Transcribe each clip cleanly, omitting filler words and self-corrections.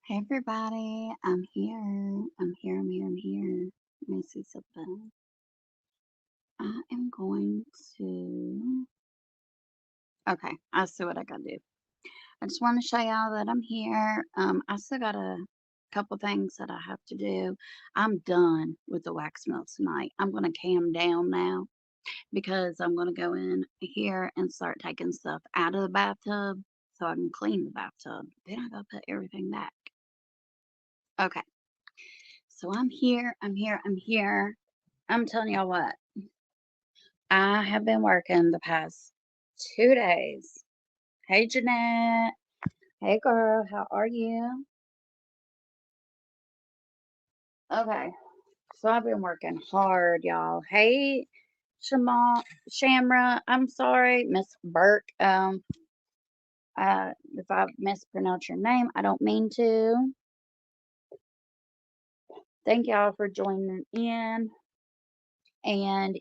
Hey everybody, I'm here. I'm here. Let me see something. I am going to. Okay, I see what I gotta do. I just want to show y'all that I'm here. I still got a couple things that I have to do. I'm done with the wax melt tonight. I'm gonna calm down now because I'm gonna go in here and start taking stuff out of the bathtub so I can clean the bathtub. Then I gotta put everything back. Okay. So I'm here. I'm telling y'all what, I have been working the past 2 days. Hey, Jeanette. Hey, girl. How are you? Okay. So I've been working hard, y'all. Hey, Shamra. I'm sorry, Miss Burke. If I mispronounce your name, I don't mean to. Thank y'all for joining in. And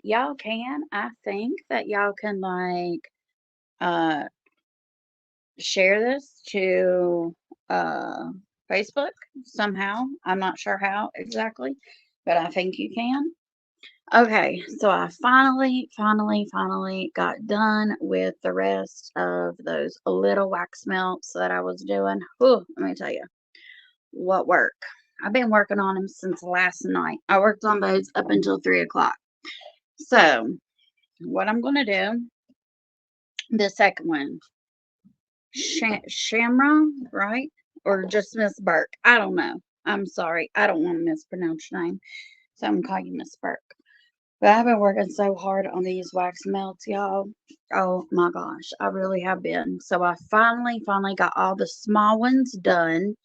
I think that y'all can uh share this to uh, Facebook somehow. I'm not sure how exactly, but I think you can. Okay, so I finally got done with the rest of those little wax melts that I was doing. Whew, let me tell you, what work. I've been working on them since last night. I worked on those up until 3 o'clock. So, what I'm going to do, the second one, Shamra, right? Or just Miss Burke. I don't know. I'm sorry. I don't want to mispronounce your name. So I'm going to call you Miss Burke. But I've been working so hard on these wax melts, y'all. Oh my gosh. I really have been. So I finally got all the small ones done.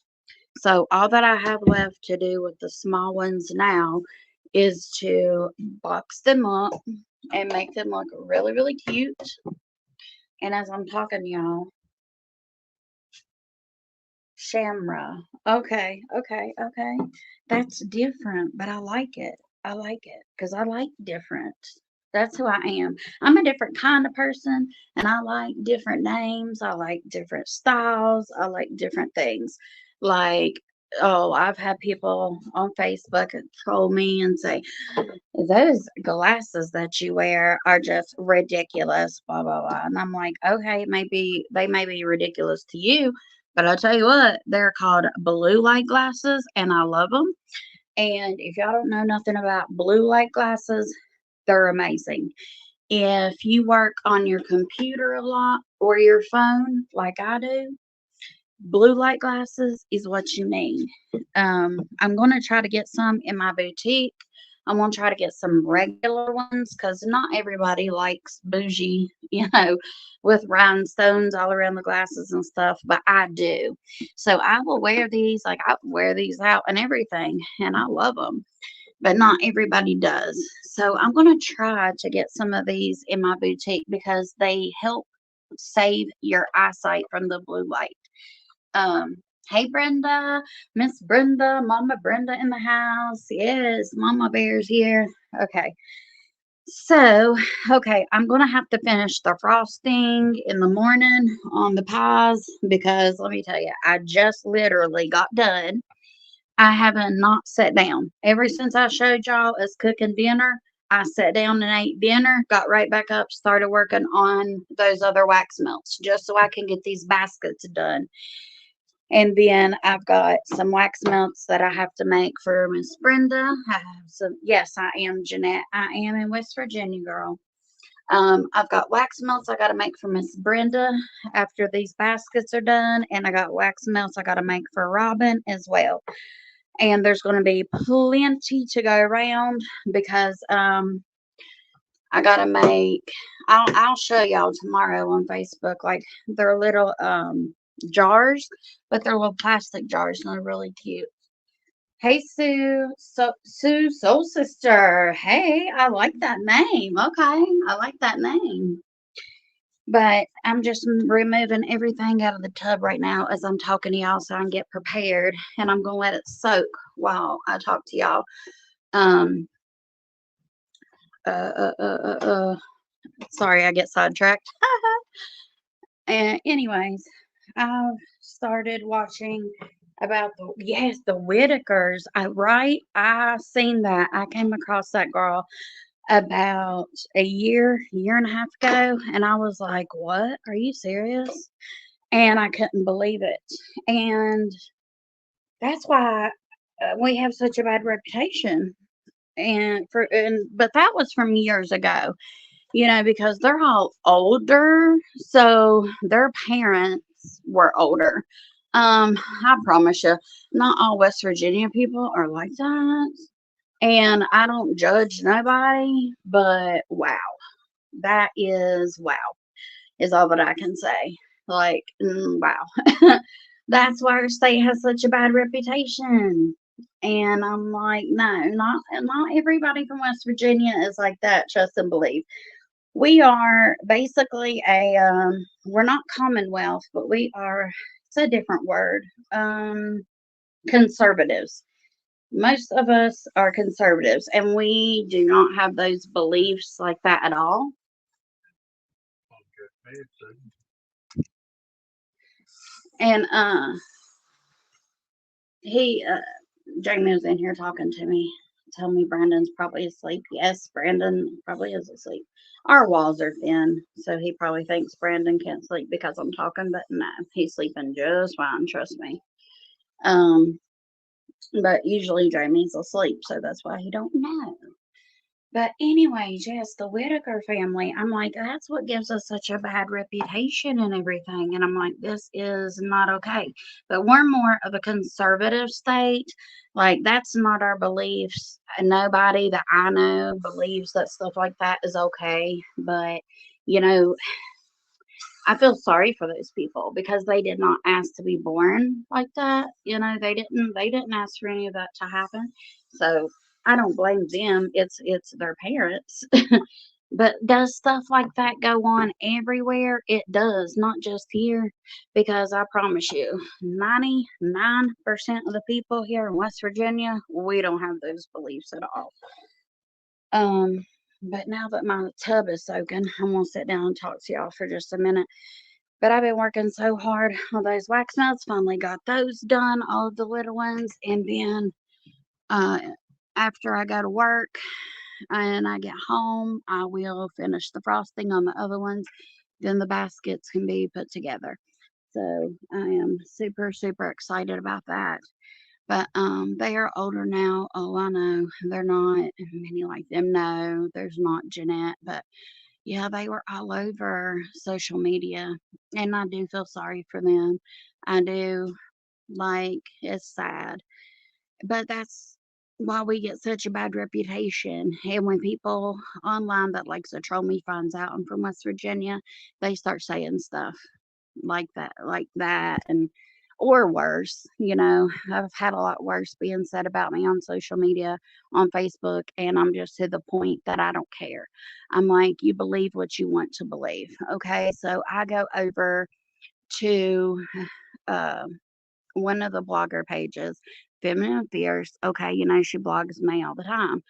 So all that I have left to do with the small ones now is to box them up and make them look really cute. And as I'm talking, y'all, Shamra. Okay. That's different, but I like it. I like it because I like different. That's who I am. I'm a different kind of person and I like different names. I like different styles. I like different things. Like, oh, I've had people on Facebook troll me and say, those glasses that you wear are just ridiculous, blah, blah, blah. And I'm like, okay, maybe they may be ridiculous to you, but I'll tell you what, they're called blue light glasses and I love them. And if y'all don't know nothing about blue light glasses, they're amazing. If you work on your computer a lot or your phone like I do, blue light glasses is what you need. I'm going to try to get some in my boutique. I'm going to try to get some regular ones because not everybody likes bougie, with rhinestones all around the glasses and stuff, but I do. So I will wear these, like I wear these out and everything, and I love them, but not everybody does. So I'm going to try to get some of these in my boutique because they help save your eyesight from the blue light. Um, hey Brenda, Miss Brenda, Mama Brenda in the house. Yes, Mama Bear's here. Okay. So, okay, I'm gonna have to finish the frosting in the morning on the pies because let me tell you, I just literally got done. I haven't not sat down. Ever since I showed y'all us cooking dinner, I sat down and ate dinner, got right back up, started working on those other wax melts just so I can get these baskets done. And then I've got some wax melts that I have to make for Miss Brenda. I have some, yes, I am Jeanette. I am in West Virginia, girl. I've got wax melts I got to make for Miss Brenda after these baskets are done. And I got wax melts I got to make for Robin as well. And there's going to be plenty to go around because I got to make, I'll show y'all tomorrow on Facebook. Like they're little jars, but they're little plastic jars and they're really cute. Hey Sue, Sue Soul Sister. Hey, I like that name. Okay, I like that name. But I'm just removing everything out of the tub right now as I'm talking to y'all so I can get prepared. And I'm gonna let it soak while I talk to y'all. Um. Uh. Uh. Uh. uh, uh. Sorry, I get sidetracked. And anyways, I've started watching about the Whitakers. I seen that. I came across that girl about a year and a half ago, and I was like, "What? Are you serious?" And I couldn't believe it. And that's why we have such a bad reputation. But that was from years ago, because they're all older, so their parents were older. I promise you, not all West Virginia people are like that. And I don't judge nobody, but wow, wow, is all that I can say. Like, wow. That's why our state has such a bad reputation. And I'm like, no, not everybody from West Virginia is like that. Trust and believe. We are basically we're not Commonwealth, but we are. It's a different word. Conservatives. Most of us are conservatives, and we do not have those beliefs like that at all. And he Jamie was in here talking to me, telling me Brandon's probably asleep. Yes, Brandon probably is asleep. Our walls are thin, so he probably thinks Brandon can't sleep because I'm talking, but no, he's sleeping just fine, trust me. But usually Jamie's asleep, so that's why he don't know. But anyways, yes, the Whitaker family, I'm like, that's what gives us such a bad reputation and everything. And I'm like, this is not okay. But we're more of a conservative state. Like, that's not our beliefs. And nobody that I know believes that stuff like that is okay. But, you know, I feel sorry for those people because they did not ask to be born like that. They didn't ask for any of that to happen. So I don't blame them. It's their parents. But does stuff like that go on everywhere? It does, not just here. Because I promise you, 99% of the people here in West Virginia, we don't have those beliefs at all. Um, but now that my tub is soaking, I'm gonna sit down and talk to y'all for just a minute. But I've been working so hard on those wax melts. Finally got those done, all of the little ones. And then uh, after I go to work and I get home, I will finish the frosting on the other ones. Then the baskets can be put together. So I am super, super excited about that. But they are older now. Oh, I know they're not many like them. No, there's not Jeanette, but yeah, they were all over social media, and I do feel sorry for them. I do. Like, it's sad. But that's why we get such a bad reputation. And when people online that likes to troll me finds out I'm from West Virginia, they start saying stuff like that, and or worse. I've had a lot worse being said about me on social media, on Facebook, and I'm just to the point that I don't care. I'm like, you believe what you want to believe. Okay, so I go over to uh, one of the blogger pages, Feminine Fierce. Okay, she blogs me all the time.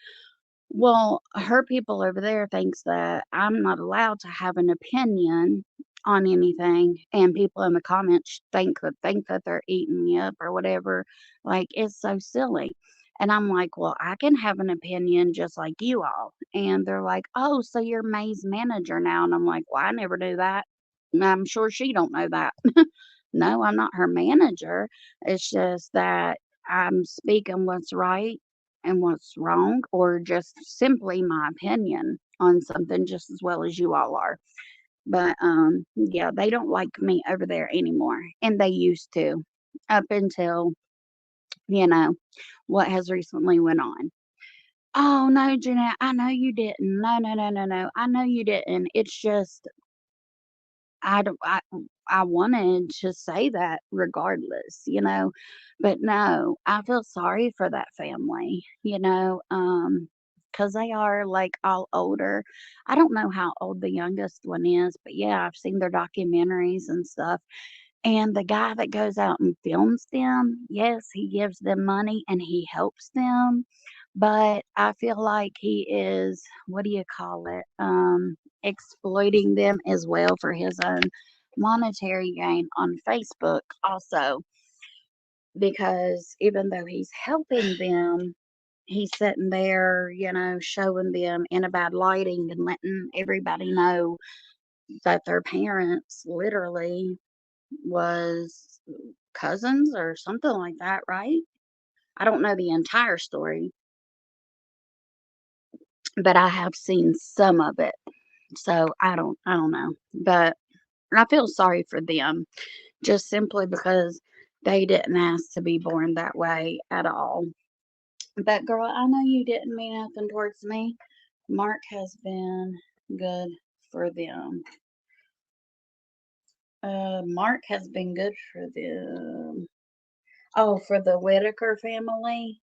Well, her people over there thinks that I'm not allowed to have an opinion on anything, and people in the comments think that they're eating me up or whatever. Like, it's so silly. And I'm like, well, I can have an opinion just like you all. And they're like, oh, so you're May's manager now. And I'm like, well, I never knew that. And I'm sure she don't know that. No, I'm not her manager. It's just that I'm speaking what's right and what's wrong, or just simply my opinion on something just as well as you all are. But yeah, they don't like me over there anymore, and they used to, up until you know what has recently went on. Oh no, Jeanette, I know you didn't. No, no, no, no, no. I know you didn't. It's just I don't I wanted to say that regardless, but no, I feel sorry for that family, 'cause they are, like, all older. I don't know how old the youngest one is, but yeah, I've seen their documentaries and stuff, and the guy that goes out and films them, yes, he gives them money and he helps them, but I feel like he is, what do you call it? Exploiting them as well for his own monetary gain on Facebook also. because even though he's helping them, he's sitting there, showing them in a bad lighting and letting everybody know that their parents literally was cousins or something like that, right? I don't know the entire story, but I have seen some of it. So I don't know. But I feel sorry for them just simply because they didn't ask to be born that way at all. But girl, I know you didn't mean nothing towards me. Mark has been good for them. Mark has been good for them. Oh, for the Whitaker family.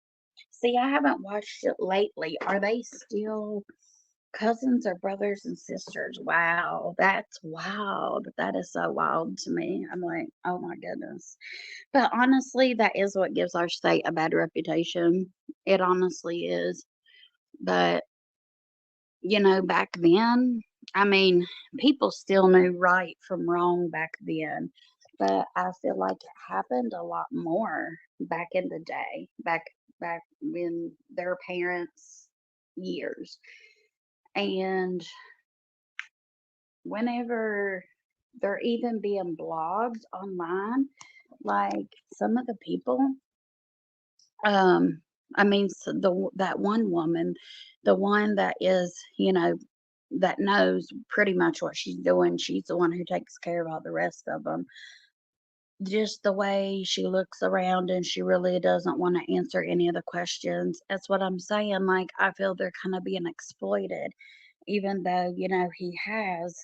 See, I haven't watched it lately. Are they still cousins or brothers and sisters? Wow, that's wild. That is so wild to me. I'm like, oh my goodness. But honestly, that is what gives our state a bad reputation. It honestly is. But, back then, I mean, people still knew right from wrong back then. But I feel like it happened a lot more back in the day, back when their parents' years. And whenever they're even being blogged online, like some of the people, um, I mean, that one woman, the one that is, that knows pretty much what she's doing. She's the one who takes care of all the rest of them. Just the way she looks around and she really doesn't want to answer any of the questions. That's what I'm saying. Like, I feel they're kind of being exploited, even though, he has.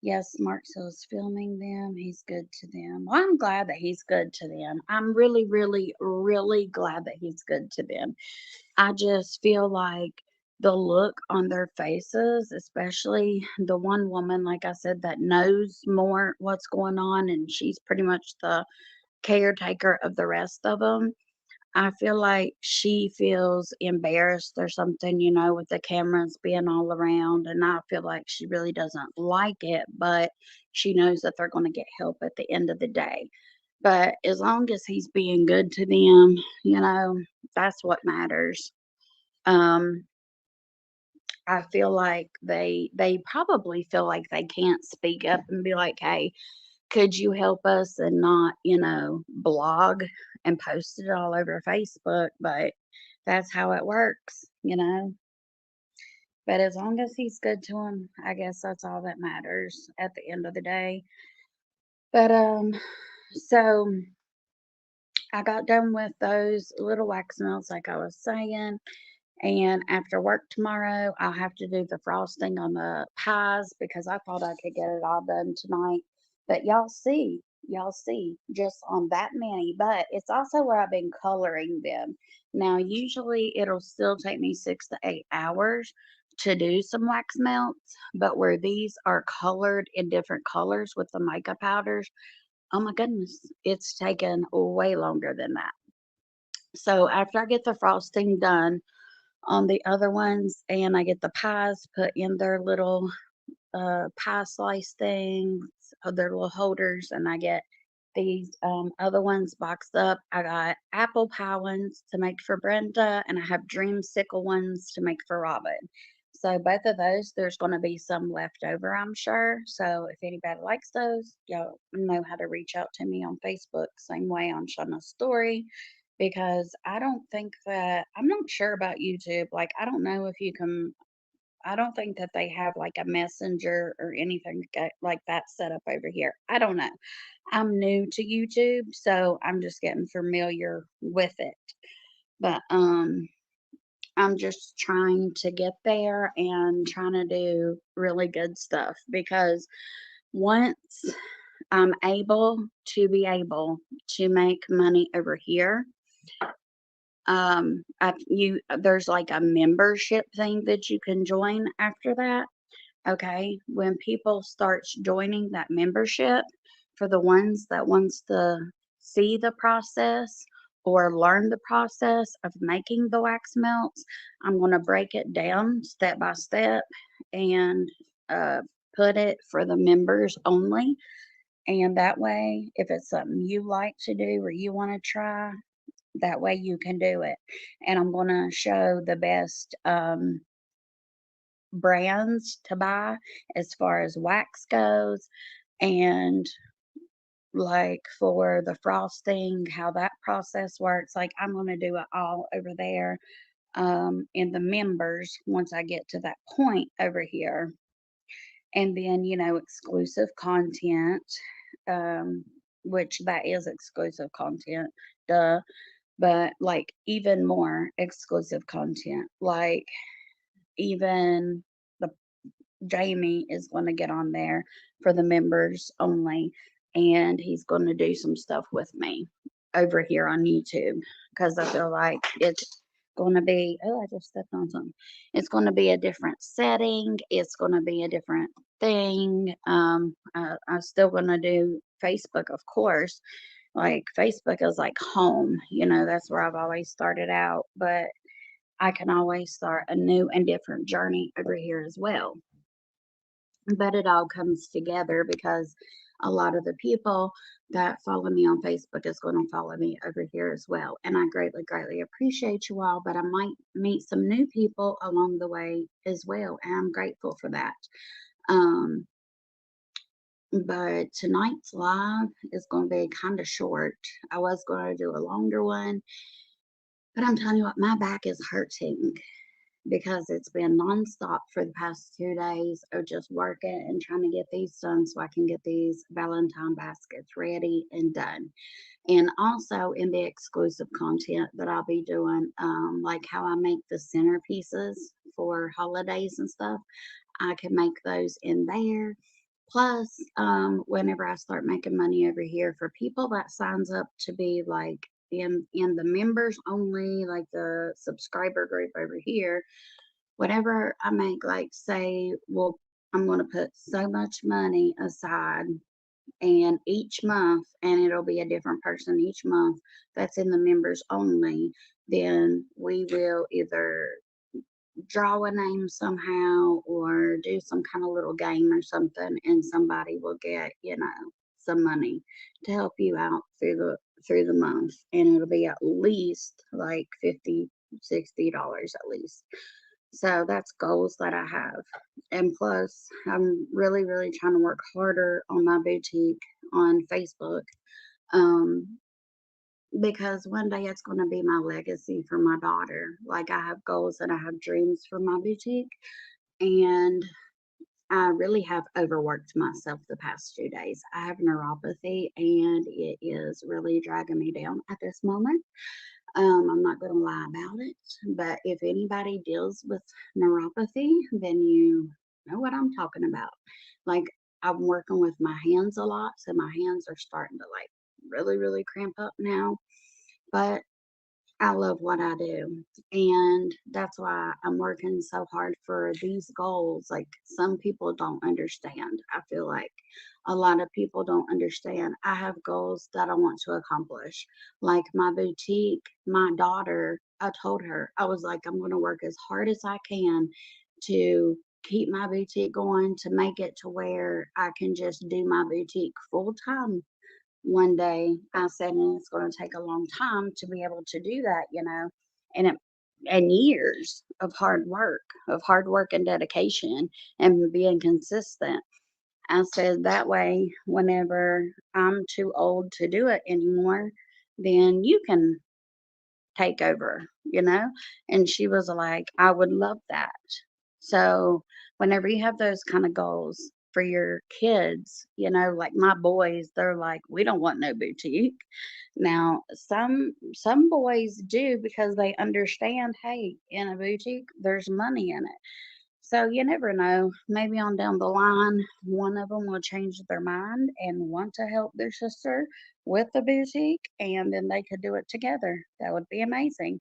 Yes, Mark is filming them. He's good to them. Well, I'm glad that he's good to them. I'm really, really, really glad that he's good to them. I just feel like the look on their faces, especially the one woman, like I said, that knows more what's going on, and she's pretty much the caretaker of the rest of them. I feel like she feels embarrassed or something, with the cameras being all around. And I feel like she really doesn't like it, but she knows that they're going to get help at the end of the day. But as long as he's being good to them, that's what matters. Um, I feel like they probably feel like they can't speak up and be like, "Hey, could you help us?" and not, blog and post it all over Facebook, but that's how it works. But as long as he's good to him, I guess that's all that matters at the end of the day. But so I got done with those little wax melts like I was saying. And after work tomorrow, I'll have to do the frosting on the pies because I thought I could get it all done tonight. But y'all see just on that many. But it's also where I've been coloring them. Now, usually it'll still take me 6 to 8 hours to do some wax melts, but where these are colored in different colors with the makeup powders, oh my goodness, it's taken way longer than that. So after I get the frosting done, on the other ones, and I get the pies put in their little pie slice things, their little holders, and I get these other ones boxed up. I got apple pie ones to make for Brenda, and I have dreamsicle ones to make for Robin. So both of those, there's going to be some left over, I'm sure. So if anybody likes those, y'all know how to reach out to me on Facebook. Same way on Shauna's story, because I don't think that I'm not sure about YouTube. Like, I don't know if you can. I don't think that they have like a messenger or anything like that set up over here. I don't know. I'm new to YouTube, so I'm just getting familiar with it. But I'm just trying to get there and trying to do really good stuff because once I'm able to make money over here, there's like a membership thing that you can join after that. Okay, when people starts joining that membership, for the ones that wants to see the process or learn the process of making the wax melts, I'm going to break it down step by step and uh, put it for the members only. And that way, if it's something you like to do or you want to try, that way you can do it. And I'm going to show the best brands to buy as far as wax goes, and like for the frosting, how that process works. Like I'm going to do it all over there in the members once I get to that point over here. And then, exclusive content, um, which that is exclusive content, duh. But like even more exclusive content, like even the Jamie is going to get on there for the members only, and he's going to do some stuff with me over here on YouTube because I feel like it's going to be. Oh, I just stepped on something. It's going to be a different setting. It's going to be a different thing. I'm still going to do Facebook, of course. Like Facebook is like home, that's where I've always started out, but I can always start a new and different journey over here as well. But it all comes together because a lot of the people that follow me on Facebook is going to follow me over here as well. And I greatly, greatly appreciate you all, but I might meet some new people along the way as well. And I'm grateful for that. Um, but tonight's live is going to be kind of short. I was going to do a longer one, but I'm telling you what, my back is hurting because it's been nonstop for the past 2 days of just working and trying to get these done so I can get these Valentine baskets ready and done. And also in the exclusive content that I'll be doing, like how I make the centerpieces for holidays and stuff, I can make those in there. Plus, whenever I start making money over here for people that signs up to be like in the members only, like the subscriber group over here, whatever I make, like say, well, I'm going to put so much money aside and each month, and it'll be a different person each month that's in the members only, then we will either draw a name somehow or do some kind of little game or something, and somebody will get some money to help you out through the month, and it'll be at least like 50 $60 at least. So that's goals that I have. And plus, I'm really, really trying to work harder on my boutique on Facebook, um, because one day it's going to be my legacy for my daughter. Like, I have goals and I have dreams for my boutique. And I really have overworked myself the past 2 days. I have neuropathy and it is really dragging me down at this moment. I'm not going to lie about it, but if anybody deals with neuropathy, then you know what I'm talking about. Like, I'm working with my hands a lot, so my hands are starting to like really, really cramp up now. But I love what I do. And that's why I'm working so hard for these goals. Like, some people don't understand. I feel like a lot of people don't understand. I have goals that I want to accomplish. Like my boutique, my daughter, I told her, I was like, I'm going to work as hard as I can to keep my boutique going, to make it to where I can just do my boutique full time one day. I said, and it's going to take a long time to be able to do that, and years of hard work and dedication and being consistent. I said that way, whenever I'm too old to do it anymore, then you can take over, And she was like, I would love that. So whenever you have those kind of goals for your kids, like my boys, they're like, we don't want no boutique. Now, some boys do because they understand, hey, in a boutique, there's money in it. So you never know. Maybe on down the line, one of them will change their mind and want to help their sister with the boutique, and then they could do it together. That would be amazing.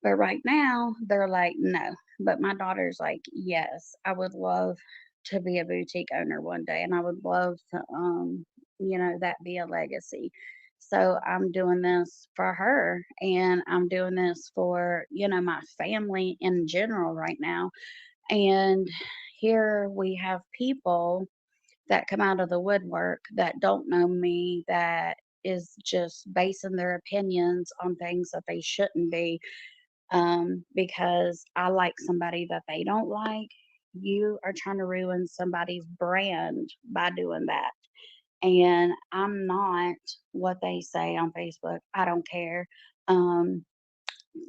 But right now, they're like, no. But my daughter's like, yes, I would love to be a boutique owner one day, and I would love to, that be a legacy. So I'm doing this for her, and I'm doing this for, my family in general right now. And here we have people that come out of the woodwork that don't know me, that is just basing their opinions on things that they shouldn't be, because I like somebody that they don't like. You are trying to ruin somebody's brand by doing that. And I'm not what they say on Facebook. I don't care. Um,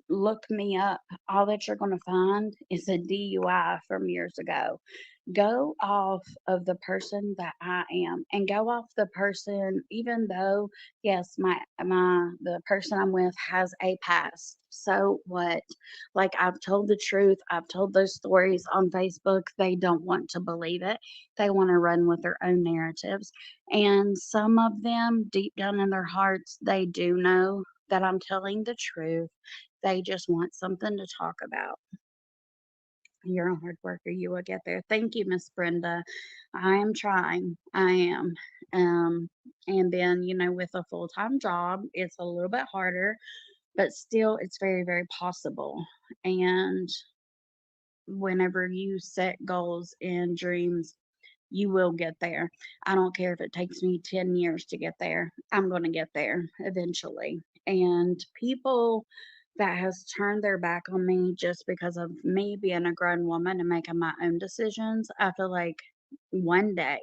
Look me up. All that you're going to find is a DUI from years ago. Go off of the person that I am, and go off the person, even though, yes, the person I'm with has a past. So what? Like, I've told the truth. I've told those stories on Facebook. They don't want to believe it. They want to run with their own narratives. And some of them, deep down in their hearts, they do know that I'm telling the truth. They just want something to talk about. You're a hard worker. You will get there. Thank you, Miss Brenda. I am trying. I am. Um, and then, with a full time job, it's a little bit harder, but still, it's very, very possible. And whenever you set goals and dreams, you will get there. I don't care if it takes me 10 years to get there. I'm going to get there eventually. And people that has turned their back on me just because of me being a grown woman and making my own decisions, I feel like one day,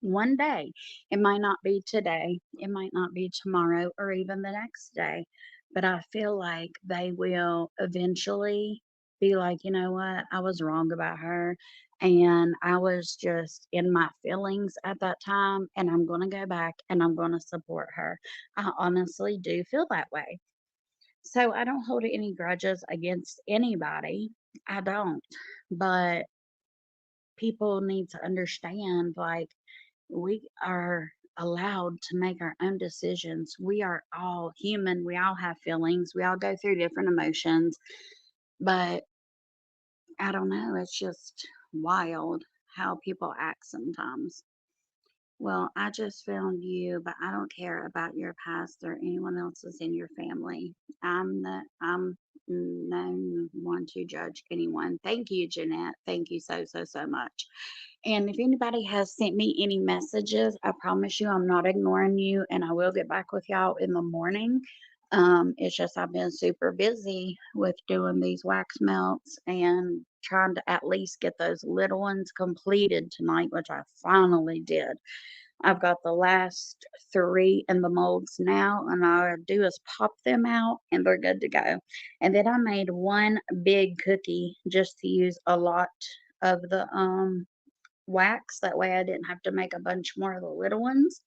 one day, it might not be today, it might not be tomorrow or even the next day, but I feel like they will eventually be like, you know what, I was wrong about her, and I was just in my feelings at that time, and I'm going to go back and I'm going to support her. I honestly do feel that way. So I don't hold any grudges against anybody. I don't. But people need to understand, like, we are allowed to make our own decisions. We are all human. We all have feelings. We all go through different emotions. But I don't know. It's just wild how people act sometimes. Well, I just found you, but I don't care about your past or anyone else's in your family. I'm no one to judge anyone. Thank you, Jeanette. Thank you so, so, so much. And if anybody has sent me any messages, I promise you I'm not ignoring you, and I will get back with y'all in the morning. It's just I've been super busy with doing these wax melts and trying to at least get those little ones completed tonight, which I finally did. I've got the last three in the molds now, and all I do is pop them out, and they're good to go. And then I made one big cookie just to use a lot of the wax. That way I didn't have to make a bunch more of the little ones.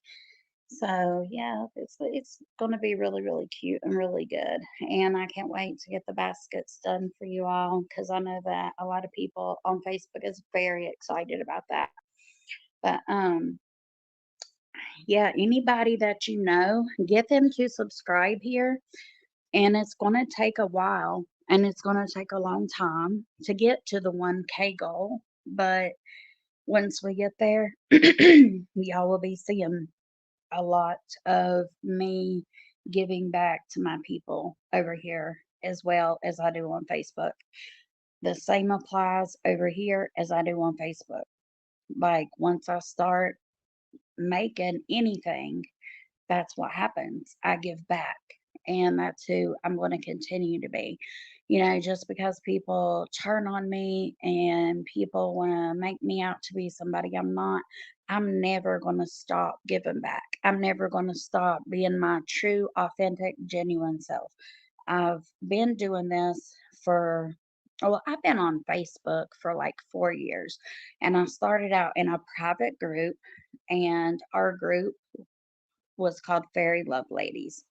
So yeah, it's gonna be really, really cute and really good. And I can't wait to get the baskets done for you all, because I know that a lot of people on Facebook is very excited about that. But yeah, anybody that you know, get them to subscribe here. And it's gonna take a while, and it's gonna take a long time to get to the 1K goal. But once we get there, y'all will be seeing a lot of me giving back to my people over here as well as I do on Facebook. The same applies over here as I do on Facebook. Like, once I start making anything, that's what happens. I give back. And that's who I'm going to continue to be. Just because people turn on me and people want to make me out to be somebody I'm not, I'm never going to stop giving back. I'm never going to stop being my true, authentic, genuine self. I've been doing this well, I've been on Facebook for like 4 years, and I started out in a private group, and our group was called Fairy Love Ladies.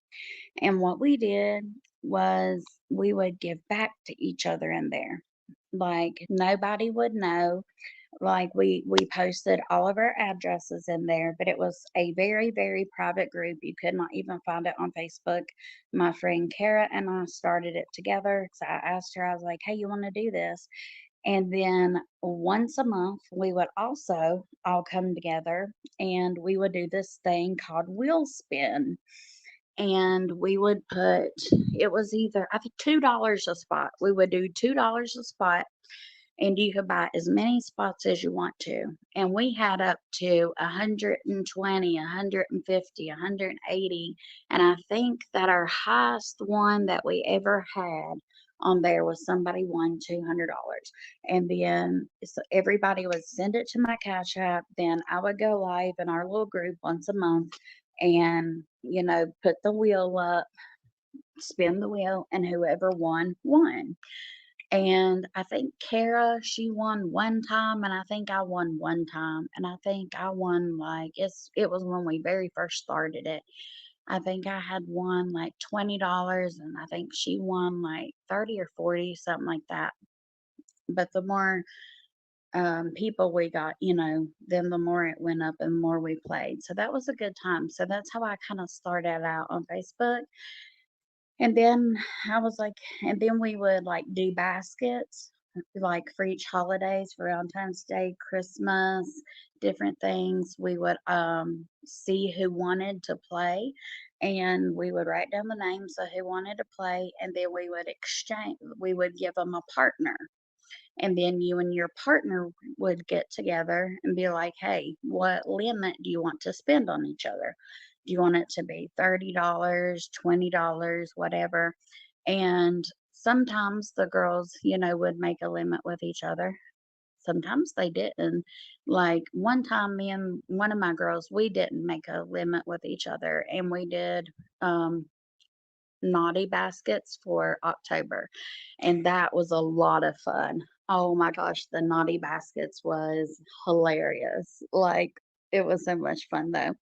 And what we did was we would give back to each other in there. Like, nobody would know. Like, we posted all of our addresses in there, but it was a very, very private group. You could not even find it on Facebook. My friend Kara and I started it together. So I asked her, I was like, hey, you want to do this? And then once a month, we would also all come together and we would do this thing called Wheel Spin. And we would put, it was either, I think, $2 a spot. We would do $2 a spot. and you could buy as many spots as you want to. And we had up to 120, 150, 180. And I think that our highest one that we ever had on there was somebody won $200. And then so everybody would send it to my Cash App. Then I would go live in our little group once a month and, put the wheel up, spin the wheel, and whoever won, won. And I think Kara, she won one time, and I think I won one time. And I think I won like it was when we very first started it. I think I had won like $20, and I think she won like 30 or 40, something like that. But the more people we got, then the more it went up and the more we played. So that was a good time. So that's how I kind of started out on Facebook. And then I was like, and then we would like do baskets like for each holidays, for Valentine's Day, Christmas, different things. We would see who wanted to play, and we would write down the names of who wanted to play, and then we would give them a partner. And then you and your partner would get together and be like, hey, what limit do you want to spend on each other? Do you want it to be $30, $20, whatever? And sometimes the girls, would make a limit with each other. Sometimes they didn't. Like one time, me and one of my girls, we didn't make a limit with each other, and we did um, naughty baskets for October. And that was a lot of fun. Oh my gosh, the naughty baskets was hilarious. Like it was so much fun though.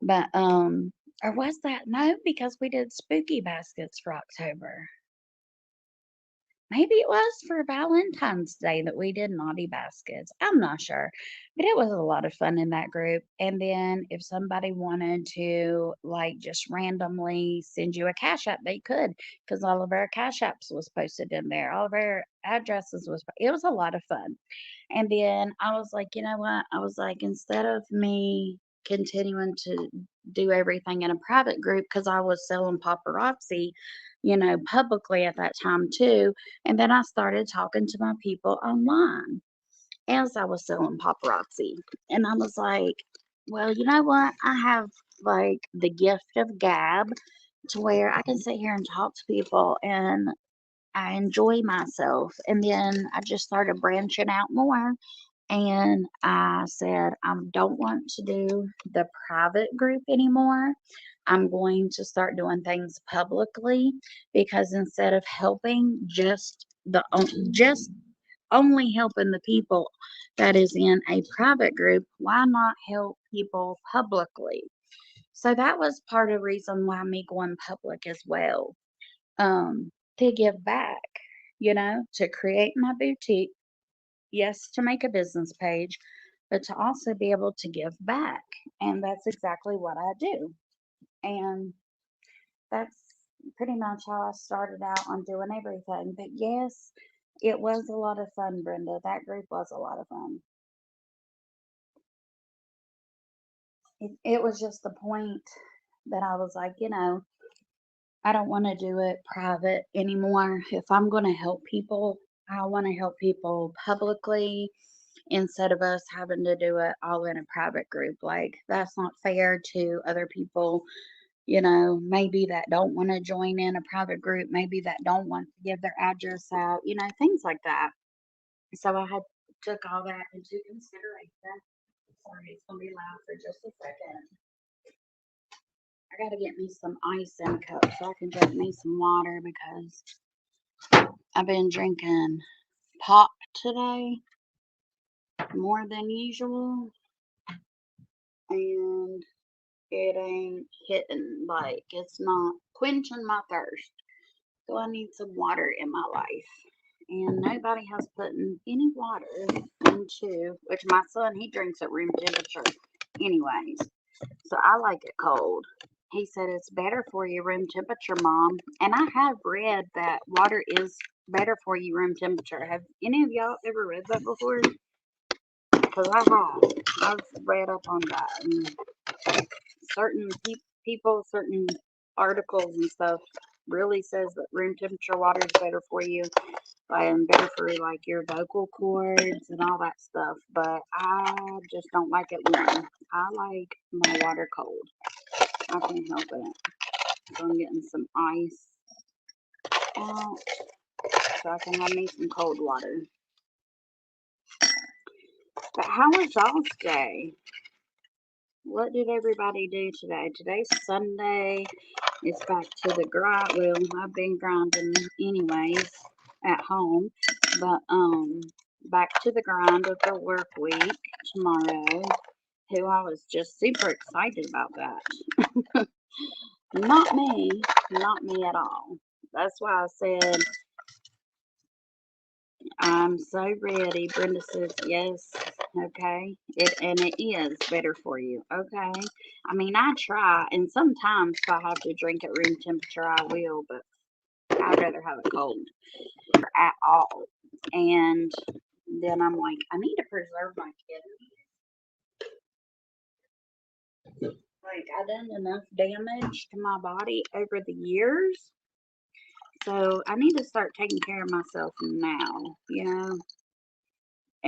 But or was that no, because we did spooky baskets for October. Maybe it was for Valentine's Day that we did naughty baskets. I'm not sure. But it was a lot of fun in that group. And then if somebody wanted to like just randomly send you a cash app, they could, because all of our cash apps was posted in there. All of our addresses was it was a lot of fun. And then I was like, you know what? I was like, instead of me continuing to do everything in a private group, because I was selling paparazzi, publicly at that time too. And then I started talking to my people online as I was selling paparazzi. And I was like, well, you know what? I have like the gift of gab to where I can sit here and talk to people and I enjoy myself. And then I just started branching out more. And I said, I don't want to do the private group anymore. I'm going to start doing things publicly because instead of helping just only helping the people that is in a private group, why not help people publicly? So that was part of the reason why me going public as well. To give back, to create my boutique, yes, to make a business page, but to also be able to give back. And that's exactly what I do. And that's pretty much how I started out on doing everything. But yes, it was a lot of fun, Brenda. That group was a lot of fun. It was just the point that I was like, I don't want to do it private anymore. If I'm going to help people, I want to help people publicly instead of us having to do it all in a private group. Like, that's not fair to other people, maybe that don't want to join in a private group, maybe that don't want to give their address out, things like that. So I had took all that into consideration. Sorry, it's going to be loud for just a second. I got to get me some ice in a cup so I can drink me some water because I've been drinking pop today more than usual. And it ain't hitting, like, it's not quenching my thirst. So I need some water in my life. And nobody has put in any water into, which my son, he drinks at room temperature anyways. So I like it cold. He said it's better for you room temperature, Mom. And I have read that water is better for you room temperature. Have any of y'all ever read that before? Because I have. I've read up on that. And certain people, certain articles and stuff really says that room temperature water is better for you and better for like your vocal cords and all that stuff. But I just don't like it warm. I like my water cold. I can't help it. So I'm getting some ice out so I can have me some cold water. But how was y'all's day? What did everybody do today? Today's Sunday. It's back to the grind. Well, I've been grinding anyways at home, but back to the grind of the work week tomorrow. Who I was just super excited about that. Not me, not me at all. That's why I said I'm so ready. Brenda says yes. Okay. It is better for you. Okay. I mean, I try, and sometimes if I have to drink at room temperature, I will, but I'd rather have it cold at all. And then I'm like, I need to preserve my kidneys. Like, I've done enough damage to my body over the years. So I need to start taking care of myself now,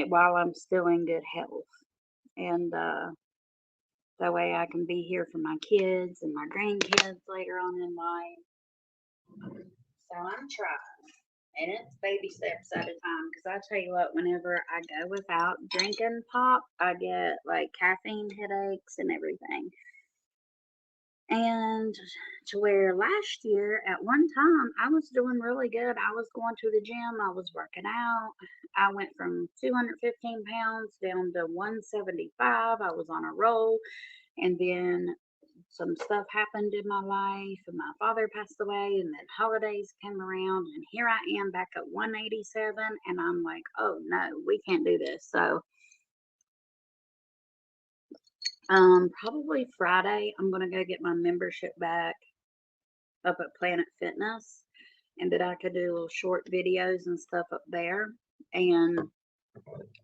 while I'm still in good health. And that way I can be here for my kids and my grandkids later on in life. So I'm trying. And it's baby steps at a time. Because I tell you what, whenever I go without drinking pop, I get like caffeine headaches and everything. And to where last year, at one time, I was doing really good. I was going to the gym, I was working out. I went from 215 pounds down to 175. I was on a roll. And then some stuff happened in my life, and my father passed away, and then holidays came around, and here I am back at 187. And I'm like, oh no, we can't do this. So probably Friday, I'm gonna go get my membership back up at Planet Fitness, and that I could do little short videos and stuff up there. And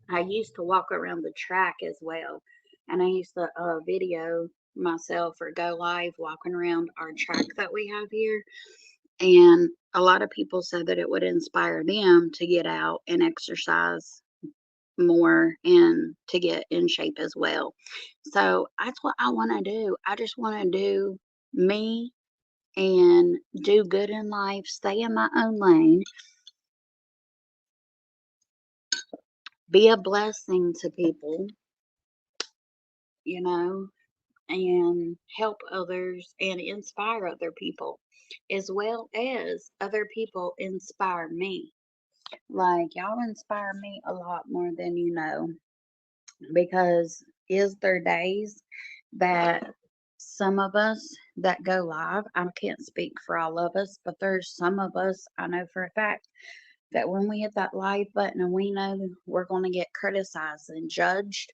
I used to walk around the track as well, and I used to video myself or go live walking around our track that we have here. And a lot of people said that it would inspire them to get out and exercise more and to get in shape as well. So that's what I want to do. I just want to do me and do good in life, stay in my own lane, be a blessing to people, you know, and help others and inspire other people, as well as other people inspire me. Like, y'all inspire me a lot more than you know, because is there days that some of us that go live, I can't speak for all of us, but there's some of us I know for a fact that when we hit that live button and we know we're going to get criticized and judged,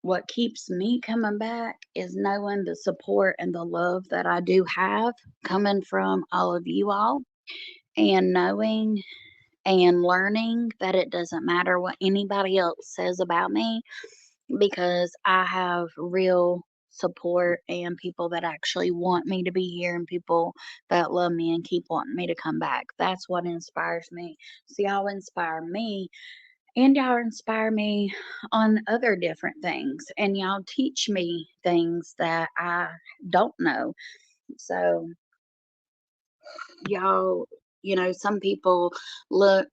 what keeps me coming back is knowing the support and the love that I do have coming from all of you all, and knowing and learning that it doesn't matter what anybody else says about me, because I have real support and people that actually want me to be here and people that love me and keep wanting me to come back. That's what inspires me. So y'all inspire me, and y'all inspire me on other different things, and y'all teach me things that I don't know. So y'all, some people look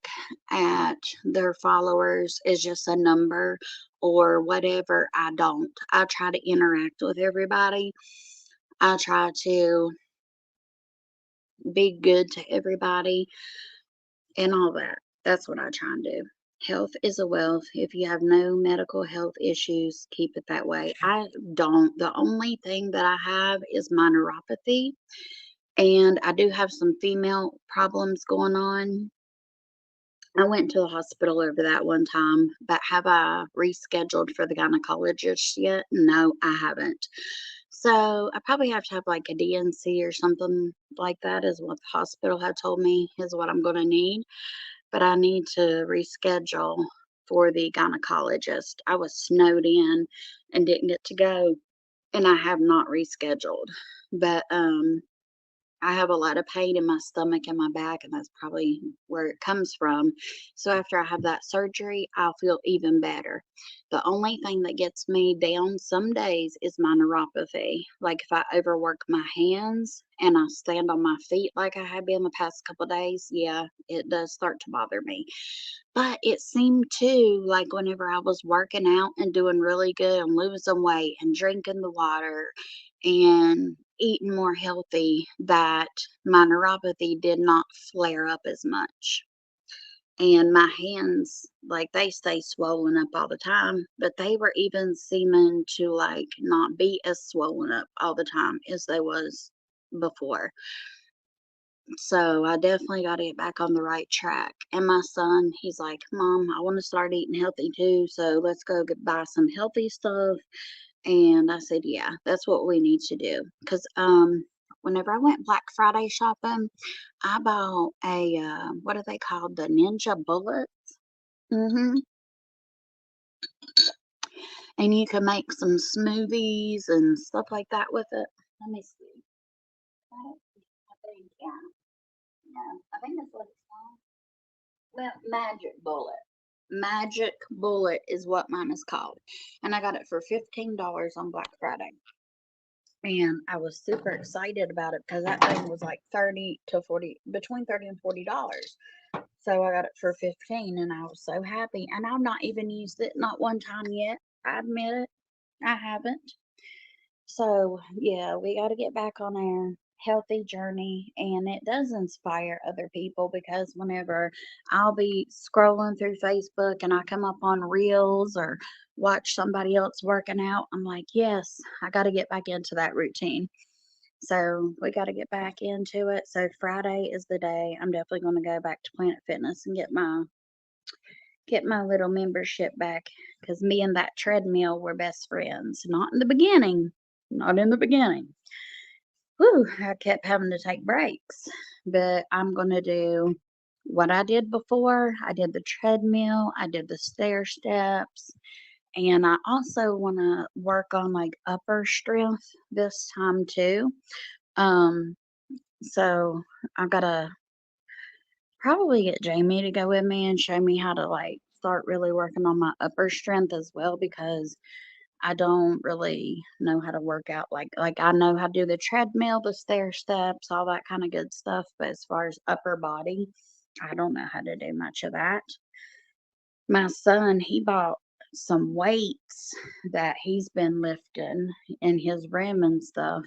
at their followers as just a number or whatever. I don't. I try to interact with everybody. I try to be good to everybody and all that. That's what I try and do. Health is a wealth. If you have no medical health issues, keep it that way. I don't. The only thing that I have is my neuropathy, and I do have some female problems going on. I went to the hospital over that one time, but have I rescheduled for the gynecologist yet? No, I haven't. So I probably have to have like a DNC or something like that, is what the hospital had told me is what I'm going to need. But I need to reschedule for the gynecologist. I was snowed in and didn't get to go, and I have not rescheduled. But I have a lot of pain in my stomach and my back, and that's probably where it comes from. So after I have that surgery, I'll feel even better. The only thing that gets me down some days is my neuropathy. Like if I overwork my hands and I stand on my feet like I have been the past couple days, yeah, it does start to bother me. But it seemed too like whenever I was working out and doing really good and losing weight and drinking the water and eating more healthy, that my neuropathy did not flare up as much. And my hands, like they stay swollen up all the time, but they were even seeming to like not be as swollen up all the time as they was before. So I definitely got to get back on the right track. And my son, he's like, Mom, I want to start eating healthy too. So let's go buy some healthy stuff. And I said, yeah, that's what we need to do. Because whenever I went Black Friday shopping, I bought a, what are they called? The Ninja Bullet. Mm-hmm. And you can make some smoothies and stuff like that with it. Let me see. I think, yeah. No, I think that's what it's called. Well, Magic Bullet. Magic Bullet is what mine is called. And I got it for $15 on Black Friday. And I was super excited about it because that thing was like 30 to 40, between 30 and $40. So I got it for 15 and I was so happy. And I've not even used it not one time yet. I admit it. I haven't. So, yeah, we got to get back on our healthy journey. And it does inspire other people because whenever I'll be scrolling through Facebook and I come up on Reels or watch somebody else working out, I'm like, yes, I got to get back into that routine. So, we got to get back into it. So, Friday is the day I'm definitely going to go back to Planet Fitness and get my little membership back because me and that treadmill were best friends. Not in the beginning. Not in the beginning. Whew, I kept having to take breaks. But I'm going to do what I did before. I did the treadmill, I did the stair steps, and I also want to work on like upper strength this time too. Um, so I've got to probably get Jamie to go with me and show me how to like start really working on my upper strength as well because I don't really know how to work out like I know how to do the treadmill, the stair steps, all that kind of good stuff, but as far as upper body, I don't know how to do much of that. My son, he bought some weights that he's been lifting in his room and stuff.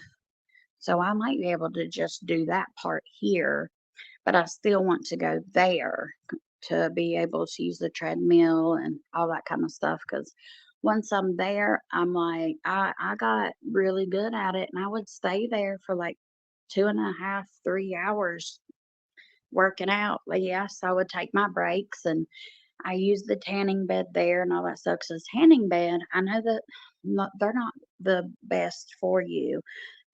So I might be able to just do that part here, but I still want to go there to be able to use the treadmill and all that kind of stuff. Because once I'm there, I'm like, I got really good at it, and I would stay there for like 2.5, 3 hours working out. But yes, I would take my breaks, and I use the tanning bed there and all that stuff. Because tanning bed, I know that they're not the best for you,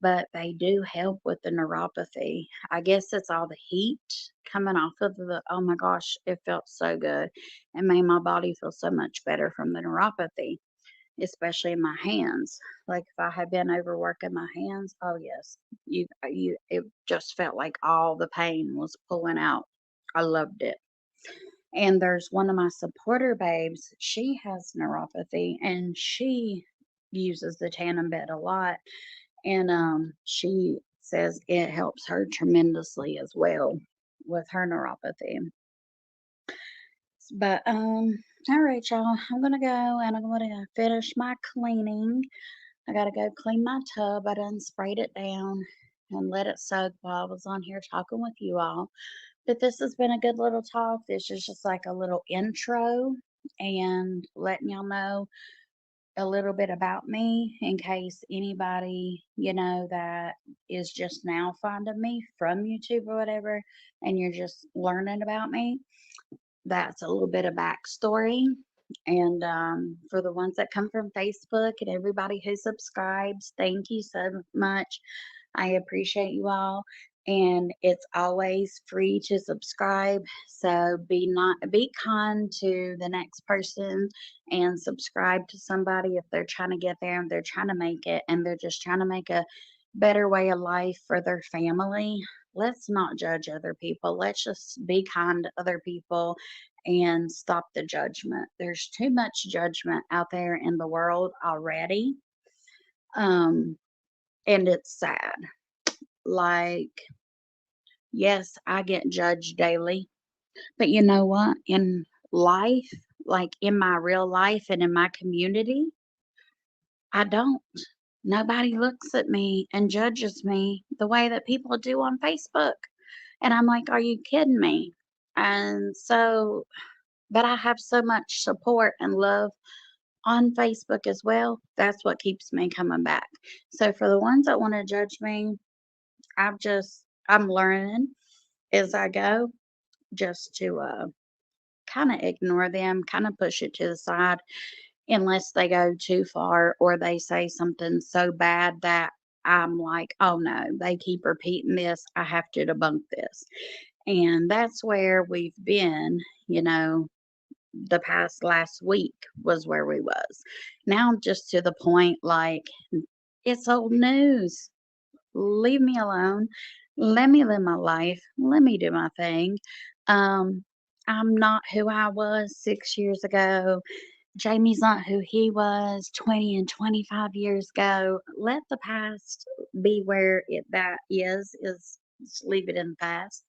but they do help with the neuropathy. I guess it's all the heat coming off of oh my gosh, it felt so good. It made my body feel so much better from the neuropathy, especially in my hands. Like if I had been overworking my hands, oh yes, it just felt like all the pain was pulling out. I loved it. And there's one of my supporter babes, she has neuropathy and she uses the tandem bed a lot and she says it helps her tremendously as well with her neuropathy. But all right, y'all. I'm gonna go and I'm gonna finish my cleaning. I gotta go clean my tub. I done sprayed it down and let it soak while I was on here talking with you all. But this has been a good little talk. This is just like a little intro and letting y'all know a little bit about me in case anybody, that is just now finding me from YouTube or whatever, and you're just learning about me. That's a little bit of backstory. And for the ones that come from Facebook and everybody who subscribes, thank you so much. I appreciate you all. And it's always free to subscribe. So be kind to the next person and subscribe to somebody if they're trying to get there and they're trying to make it and they're just trying to make a better way of life for their family, let's not judge other people. Let's just be kind to other people and stop the judgment. There's too much judgment out there in the world already. Um, and it's sad. Like, yes, I get judged daily, but you know what? In life, like in my real life and in my community, I don't. Nobody looks at me and judges me the way that people do on Facebook. And I'm like, are you kidding me? And so, but I have so much support and love on Facebook as well. That's what keeps me coming back. So for the ones that want to judge me, I'm learning as I go just to kind of ignore them, kind of push it to the side unless they go too far or they say something so bad that I'm like, oh no, they keep repeating this. I have to debunk this. And that's where we've been, you know, the past last week was where we was. Now I'm just to the point like it's old news. Leave me alone. Let me live my life. Let me do my thing. Um, I'm not who I was 6 years ago. Jamie's not who he was 20 and 25 years ago. Let the past be where that is just leave it in the past.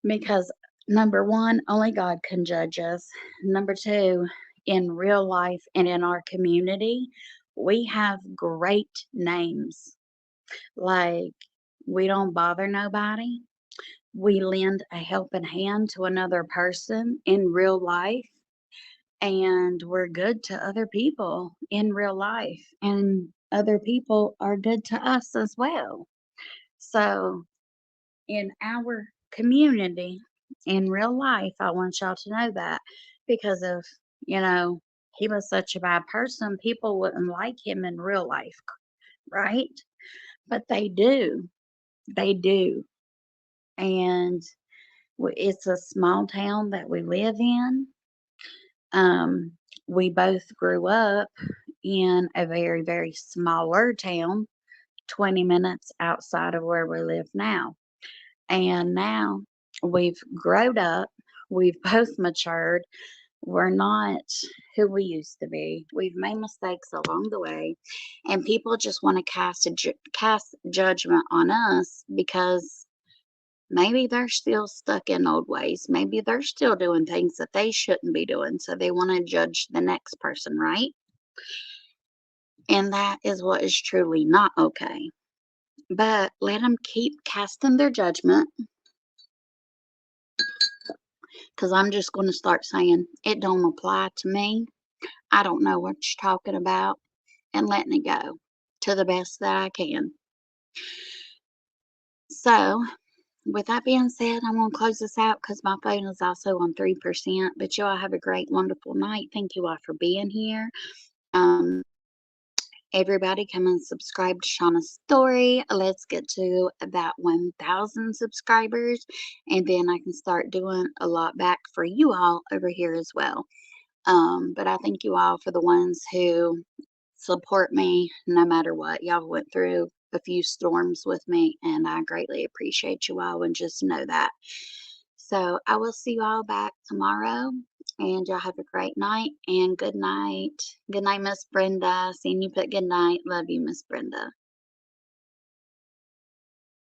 Because number one, only God can judge us. Number two, in real life and in our community, we have great names. Like, we don't bother nobody. We lend a helping hand to another person in real life, and we're good to other people in real life, and other people are good to us as well. So, in our community, in real life, I want y'all to know that because if, you know, he was such a bad person, people wouldn't like him in real life, right? But they do. They do. And it's a small town that we live in. Um, we both grew up in a very, very smaller town, 20 minutes outside of where we live now. And now we've grown up, we've both matured. We're not who we used to be. We've made mistakes along the way, and people just want to cast judgment on us because maybe they're still stuck in old ways. Maybe they're still doing things that they shouldn't be doing, so they want to judge the next person, right? And that is what is truly not okay. But let them keep casting their judgment because I'm just going to start saying it don't apply to me. I don't know what you're talking about, and letting it go to the best that I can. So, with that being said, I'm going to close this out because my phone is also on 3%. But you all have a great, wonderful night. Thank you all for being here. Um, Everybody come and subscribe to Shauna's story. Let's get to about 1,000 subscribers, and then I can start doing a lot back for you all over here as well. But I thank you all for the ones who support me no matter what. Y'all went through a few storms with me, and I greatly appreciate you all, and just know that. So I will see you all back tomorrow, and y'all have a great night and good night. Good night, Miss Brenda. Seeing you put good night. Love you, Miss Brenda.